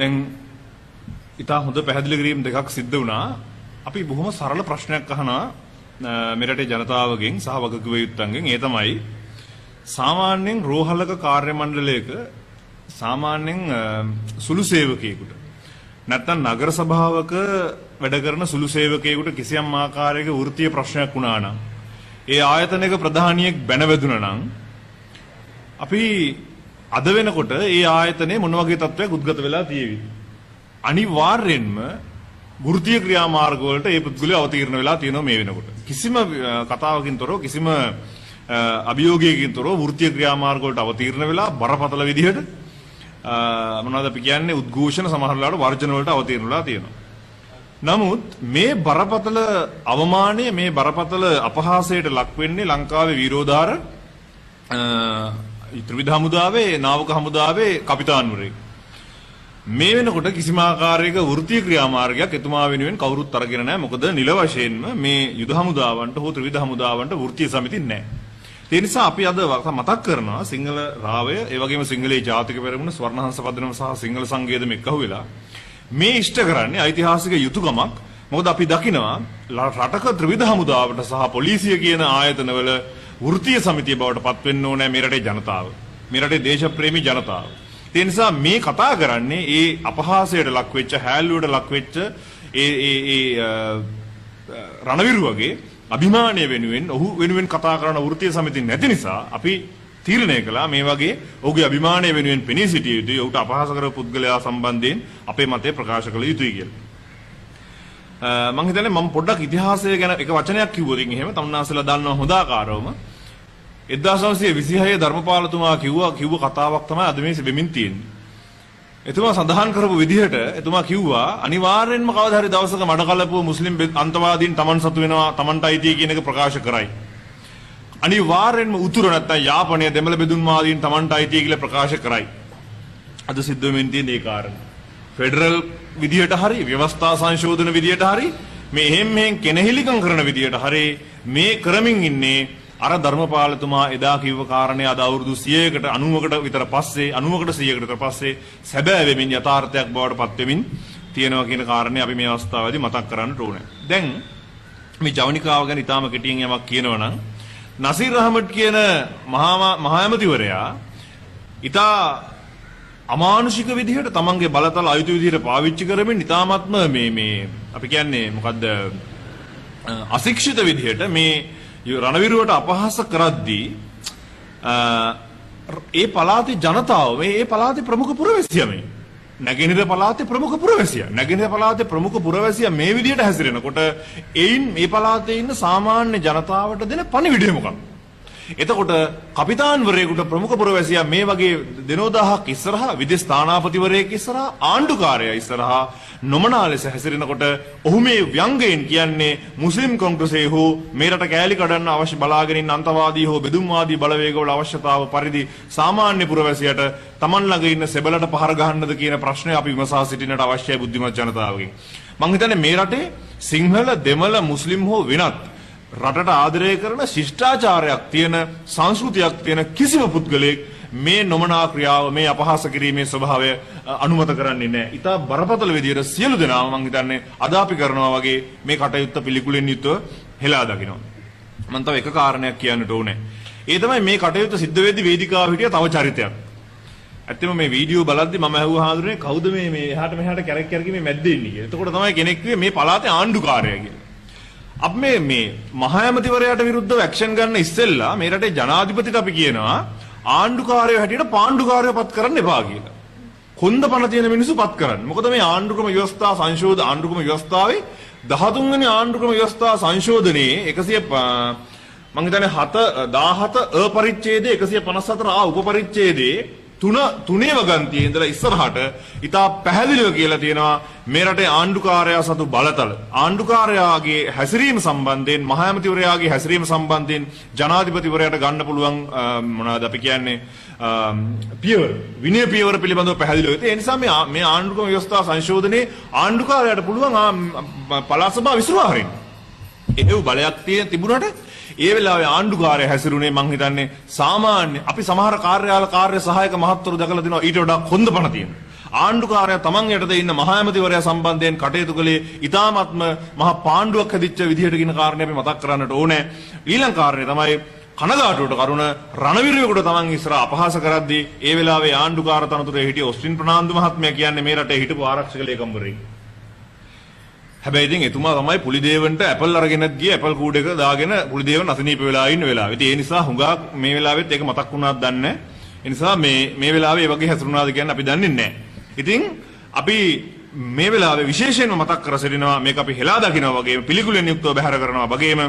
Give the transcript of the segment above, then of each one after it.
දැන් ඉතා හොඳ පැහැදිලි කිරීම් දෙකක් සිද්ධ වුණා. අපි බොහොම සරල ප්‍රශ්නයක් අහනවා මෙරටේ ජනතාවගෙන් සහ වගකිව යුත්තන්ගෙන්. ඒ තමයි සාමාන්‍යයෙන් රෝහලක කාර්ය මණ්ඩලයක සාමාන්‍යයෙන් සුළු සේවකයෙකුට නැත්නම් නගර සභාවක වැඩ කරන සුළු සේවකයෙකුට කිසියම් ආකාරයක වෘත්තීය ප්‍රශ්නයක් වුණා නම් ඒ ආයතනයක ප්‍රධානියෙක් බැනවැදුනා නම් අපි අද වෙනකොට ඒ ආයතනයේ මොන වගේ තත්ත්වයක් උද්ගත වෙලා තියෙවිද? අනිවාර්යෙන්ම වෘත්තීය ක්‍රියාමාර්ග වලට ඒ පුද්ගලයා අවතීර්ණ වෙලා තියෙනවා මේ වෙනකොට. කිසිම කතාවකින් තොරව කිසිම අභියෝගයකින් තොරව වෘත්තීය ක්‍රියාමාර්ග වලට අවතීර්ණ වෙලා බරපතල විදිහට මොනවද අපි කියන්නේ උද්ඝෝෂණ සමහර වෙලාවට වර්ජන වලට අවතීර්ණ වෙලා තියෙනවා. නමුත් මේ බරපතල අවමානය මේ බරපතල අපහාසයට ලක් වෙන්නේ ලංකාවේ වීරෝදාර ත්‍රිවිධ හමුදාවේ නාවක හමුදාවේ කපිතාන්වරයෙක්. මේ වෙනකොට කිසිම ආකාරයක වෘත්තීය ක්‍රියාමාර්ගයක් එතුමා වෙනුවෙන් කවුරුත් අරගෙන නැහැ. මොකද නිල වශයෙන්ම මේ යුද හමුදාවන්ට හෝ ත්‍රිවිධ හමුදාවන්ට වෘත්තීය සමිති නැහැ. ඒ නිසා අපි අද මතක් කරනවා සිංහල රාවය, ඒ වගේම සිංහලයේ ජාතික පෙරමුණ, ස්වර්ණහංස පදනම සහ සිංහල සංගීතම එක්කහුව වෙලා මේ ඉෂ්ට කරන්නේ ඓතිහාසික යුතුයකමක්. මොකද අපි දකිනවා රටක ත්‍රිවිධ හමුදාවට සහ පොලිසිය කියන ආයතනවල වෘත්තීය සමිතිය බවට පත් වෙන්න ඕනේ මේ රටේ ජනතාව. මේ රටේ දේශප්‍රේමී ජනතාව. ඒ නිසා මේ කතා කරන්නේ ඒ අපහාසයට ලක් වෙච්ච, හැල්ලුවට ලක් වෙච්ච ඒ රණවිරු වගේ අභිමානය වෙනුවෙන් ඔහු වෙනුවෙන් කතා කරන වෘත්තීය සමිතිය නැති නිසා අපි තීරණය කළා මේ වගේ ඔහුගේ අභිමානය වෙනුවෙන් පෙනී සිටිය යුතුයි. ඔහුට අපහාස කරපු පුද්ගලයා සම්බන්ධයෙන් අපේ මතය ප්‍රකාශ කළ යුතුයි කියලා. මම හිතන්නේ මම පොඩ්ඩක් ඉතිහාසය ගැන එක වචනයක් කිව්වොත් එහෙම තමුන්නාසලා දන්නවා හොඳ ආකාරවම 1926 ධර්මපාලතුමා කිව්ව කතාවක් තමයි අද මේ වෙමින් තියෙන්නේ. එතුමා සඳහන් කරපු විදිහට එතුමා කිව්වා අනිවාර්යෙන්ම කවදා හරි දවසක මඩ කලපුව මුස්ලිම් අන්තවාදීන් Taman සතු වෙනවා, Tamanට අයිතිය කියන එක ප්‍රකාශ කරයි. අනිවාර්යෙන්ම උතුර නැත්තම් යාපනය දෙමළ බෙදුම්වාදීන් Tamanට අයිතිය කියලා ප්‍රකාශ කරයි. අද සිද්ධ වෙමින් තියෙන ඒ කාරණා. ෆෙඩරල් විදියට හරි, ව්‍යවස්ථා සංශෝධන විදියට හරි, මේ එහෙම් කෙනෙහිලිකම් කරන විදියට හරි මේ කරමින් ඉන්නේ අර ධර්මපාලතුමා එදා කිව්ව කාරණේ අද අවුරුදු 100කට 90කට විතර පස්සේ 90කට 100කට විතර පස්සේ සැබෑ වෙමින් යථාර්ථයක් බවට පත් වෙමින් තියෙනවා කියන කාරණේ අපි මේ අවස්ථාවේදී මතක් කරන්න ඕනේ. දැන් මේ ජවනිකාව ගැන ඊටාම කෙටියෙන් යමක් කියනවා නම් නසීර් අහමඩ් කියන මහා ඇමතිවරයා ඊටා අමානුෂික විදිහට තමන්ගේ බලතල අයුතු විදිහට පාවිච්චි කරමින් ඊටාත්ම මේ අපි කියන්නේ මොකද්ද අශික්ෂිත විදිහට මේ රණවිරුවට අපහාස කරද්දී ඒ පළාතේ ජනතාව මේ පළාතේ ප්‍රමුඛ පුරවැසියා මේ නැගෙනහිර පළාතේ ප්‍රමුඛ පුරවැසියා නැගෙනහිර පළාතේ ප්‍රමුඛ පුරවැසියා මේ විදිහට හැසිරෙනකොට එයින් මේ පළාතේ ඉන්න සාමාන්‍ය ජනතාවට දෙන පණිවිඩය මොකක්ද? එතකොට කපිතාන්වරයෙකුට ප්‍රමුඛ පුරවැසියා මේ වගේ දිනෝදාහක් ඉස්සරහා විදේශ ස්ථානාපතිවරයෙක් ඉස්සරහා ආණ්ඩුකාරයා ඉස්සරහා නොමනා ලෙස හැසිරෙනකොට ඔහු මේ ව්‍යංගයෙන් කියන්නේ මුස්ලිම් කොංග්‍රසයේ හෝ මේ රට කෑලි කඩන්න අවශ්‍ය බලාගෙන ඉන්න අන්තවාදී හෝ බෙදුම්වාදී බලවේගවල අවශ්‍යතාව පරිදි සාමාන්‍ය පුරවැසියට Taman ළඟ ඉන්න සෙබළට පහර ගහන්නද කියන ප්‍රශ්නය අපි විමසා සිටින්නට අවශ්‍යයි බුද්ධිමත් ජනතාවගෙන්. මම හිතන්නේ මේ රටේ සිංහල, දෙමළ, මුස්ලිම් හෝ වෙනත් රටට ආදරය කරන ශිෂ්ටාචාරයක් තියෙන සංස්කෘතියක් තියෙන කිසිම පුද්ගලයෙක් මේ නොමනා ක්‍රියාව මේ අපහාස කිරීමේ ස්වභාවය අනුමත කරන්නේ නැහැ. ඊට බරපතල විදියට සියලු දෙනාම මම හිතන්නේ අද අපි කරනවා වගේ මේ කටයුත්ත පිළිකුලෙන් යුතුව හෙලා දකිනවා. මම තව එක කාරණයක් කියන්නට ඕනේ. ඒ තමයි මේ කටයුත්ත සිද්ධ වෙද්දී වේදිකාව හිටිය තව චරිතයක්. ඇත්තම මේ වීඩියෝ බලද්දී මම අහුවා හාඳුනේ කවුද මේ එහාට මෙහාට කැරක් කැරකි මේ මැද්දේ ඉන්නේ කියලා. එතකොට තමයි කෙනෙක් කිව්වේ මේ පළාතේ ආණ්ඩුකාරයා කියලා. අප මේ මහා ඇමතිවරයාට විරුද්ධව ඇක්ෂන් ගන්න ඉස්සෙල්ලා මේ රටේ ජනාධිපතිට අපි කියනවා ආණ්ඩුකාරයෝ හැටියට පාණ්ඩුකාරයෝ පත් කරන්න එපා කියලා. කොන්ද පණ තියෙන මිනිස්සු පත් කරන්න. මොකද මේ ආණ්ඩුක්‍රම ව්‍යවස්ථා සංශෝධන ආණ්ඩුක්‍රම ව්‍යවස්ථාවේ 13 වෙනි ආණ්ඩුක්‍රම ව්‍යවස්ථා සංශෝධනයේ 100 මම හිතන්නේ 17 අ පරිච්ඡේදයේ 154 ආ උප පරිච්ඡේදයේ තුනේ වගන්තියේ ඉඳලා ඉස්සරහට ඉතා පැහැදිලිව කියලා තියෙනවා මේ රටේ ආණ්ඩුකාරයා සතු බලතල ආණ්ඩුකාරයාගේ හැසිරීම සම්බන්ධයෙන් මහා ඇමතිවරයාගේ හැසිරීම සම්බන්ධයෙන් ජනාධිපතිවරයාට ගන්න පුළුවන් මොනවද අපි කියන්නේ පියවර විනය පියවර පිළිබඳව පැහැදිලිව. ඒ නිසා මේ ආණ්ඩුක්‍රම ව්‍යවස්ථා සංශෝධනයේ ආණ්ඩුකාරයාට පුළුවන් පළාත් සභාව විසිරුවා හරින්න. ඒව බලයක් තිබුණාට ඒ වෙලාවේ ආණ්ඩුකාරය හැසිරුනේ මං හිතන්නේ සාමාන්‍ය අපි සමහර කාර්යාල කාර්ය සහායක මහත්වරු දැකලා තිනවා ඊට වඩා කොන්දපණ තියෙන. ආණ්ඩුකාරයා තමන් යටතේ ඉන්න මහා ඇමතිවරයා සම්බන්ධයෙන් කටයුතු කළේ ඊ타ත්ම මහා පාණ්ඩුවක් හැදිච්ච විදිහට කියන කාරණේ අපි මතක් කරන්නට ඕනේ. ඊළඟ කාරණේ තමයි කනගාටුවට කරුණ රණවිරුවෙකුට තමන් ඉස්සර අපහාස කරද්දී ඒ වෙලාවේ ආණ්ඩුකාර තනතුරේ හිටිය ඔස්ටින් ප්‍රනාන්දු මහත්මයා කියන්නේ මේ රටේ හිටපු ආරක්ෂක ලේකම්වරයෙක්. හැබැයි ඉතින් එතුමා තමයි පුලිදේවන්ට ඇපල් අරගෙන ගියේ ඇපල් කූඩේක දාගෙන පුලිදේවන් අසනීප වෙලා ඉන්න වෙලාව. ඉතින් ඒ නිසා හුඟක් මේ වෙලාවෙත් ඒක මතක් වුණාද දන්නේ නැහැ. ඒ නිසා මේ වෙලාවේ මේ වගේ හැසිරුණාද කියන්නේ අපි දන්නේ නැහැ. ඉතින් අපි මේ වෙලාවේ විශේෂයෙන්ම මතක් කර සිටිනවා මේක අපි හෙලා දකිනවා වගේම පිළිකුලෙන් යුක්තව බැහැර කරනවා වගේම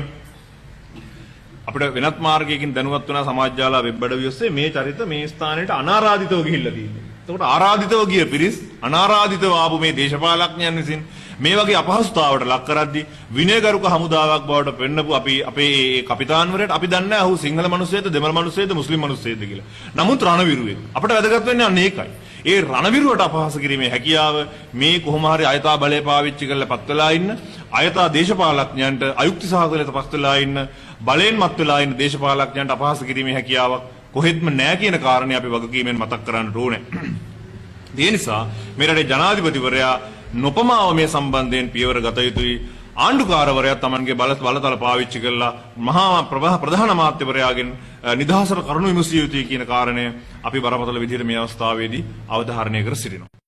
අපිට වෙනත් මාර්ගයකින් දැනුවත් වෙන සමාජ ජාල වෙබ් අඩවි ඔස්සේ මේ චරිත මේ ස්ථානයට අනාරාධිතව ගිහිල්ලා තියෙනවා. එතකොට ආරාධිතව ගිය පිරිස් අනාරාධිතව ආපු මේ දේශපාලඥයන් විසින් මේ වගේ අපහසුතාවට ලක් කරද්දී විනයගරුක හමුදාවක් බවට පෙන්නපු අපි අපේ ඒ කපිතාන්වරයාට අපි දන්නේ නැහැ ඔහු සිංහල මිනිස්සෙක්ද දෙමළ මිනිස්සෙක්ද මුස්ලිම් මිනිස්සෙක්ද කියලා. නමුත් රණවිරුවෙක්. අපිට වැදගත් වෙන්නේ අන්න ඒකයි. ඒ රණවිරුවට අපහාස කිරීමේ හැකියාව මේ කොහොම හරි අයථා බලය පාවිච්චි කරලා පත් වෙලා ඉන්න අයථා දේශපාලඥයන්ට අයුක්ති සහගතව පත් වෙලා ඉන්න බලෙන් මත් වෙලා ඉන්න දේශපාලඥයන්ට අපහාස කිරීමේ හැකියාවක් කොහෙත්ම නැහැ කියන කාරණේ අපි වගකීමෙන් මතක් කරන්න ඕනේ. ඒ නිසා මේ රටේ ජනාධිපතිවරයා නොපමාව මේ සම්බන්ධයෙන් පියවර ගත යුතුයි. ආණ්ඩුකාරවරයා Tamanගේ බලතල පාවිච්චි කරලා මහා ප්‍රධාන අමාත්‍යවරයාගෙන් නිදහසට කරුණු විමසිය යුතුයි කියන කාරණය අපි බරපතල විදිහට මේ අවස්ථාවේදී අවධාරණය කර සිටිනවා.